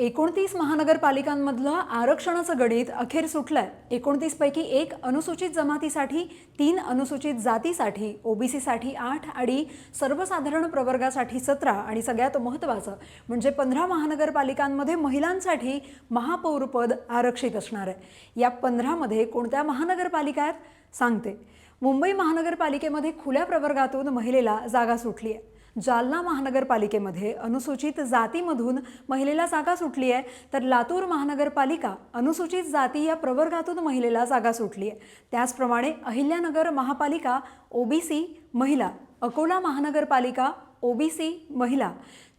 29 महानगरपालिकांमधलं आरक्षणाचं गणित अखेर सुटलंय। 29 पैकी 1 अनुसूचित जमातीसाठी, 3 अनुसूचित जातीसाठी, ओबीसीसाठी 8 आणि सर्वसाधारण प्रवर्गासाठी 17 आणि सगळ्यात महत्त्वाचं म्हणजे 15 महानगरपालिकांमध्ये महिलांसाठी महापौरपद आरक्षित असणार आहे। या 15 मध्ये कोणत्या महानगरपालिका आहेत सांगते। मुंबई महानगरपालिकेमध्ये खुल्या प्रवर्गातून महिलेला जागा सुटली आहे। जालना महानगरपालिकेमध्ये अनुसूचित जातीमधून महिलेला जागा सुटली आहे, तर लातूर महानगरपालिका अनुसूचित जाती या प्रवर्गातून महिलेला जागा सुटली आहे। त्याचप्रमाणे अहिल्यानगर महापालिका ओबीसी महिला, अकोला महानगरपालिका ओबीसी महिला,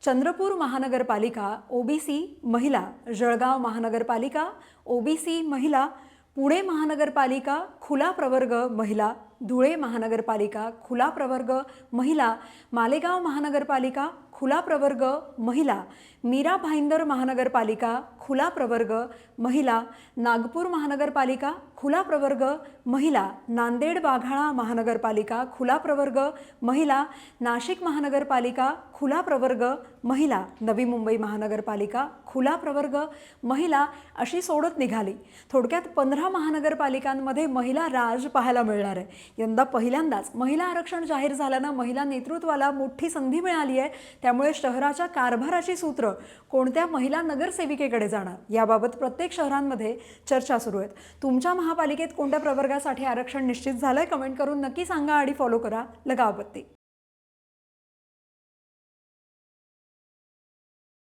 चंद्रपूर महानगरपालिका ओबीसी महिला, जळगाव महानगरपालिका ओबीसी महिला, पुणे महानगरपालिका खुला प्रवर्ग महिला, धुळे महानगरपालिका खुला प्रवर्ग महिला, मालेगाव महानगरपालिका खुला प्रवर्ग महिला, मीरा भाईंदर महानगरपालिका खुला प्रवर्ग महिला, नागपूर महानगरपालिका खुला प्रवर्ग महिला, नांदेड वाघाळा महानगरपालिका खुला प्रवर्ग महिला, नाशिक महानगरपालिका खुला प्रवर्ग महिला, नवी मुंबई महानगरपालिका खुला प्रवर्ग महिला अशी सोडत निघाली। थोडक्यात 15 महानगरपालिकांमध्ये महिला राज पाहायला मिळणार आहे। यंदा पहिल्यांदाच महिला आरक्षण जाहीर झाल्यानं महिला नेतृत्वाला मोठी संधी मिळाली आहे। त्यामुळे शहराच्या कारभाराची सूत्र कोणत्या महिला नगरसेविकेकडे जाणार याबाबत प्रत्येक शहरांमध्ये चर्चा सुरू आहे। तुमच्या महापालिकेत कोणत्या प्रवर्गासाठी आरक्षण निश्चित झालंय कमेंट करून नक्की सांगा आणि फॉलो करा लगावबत्ती।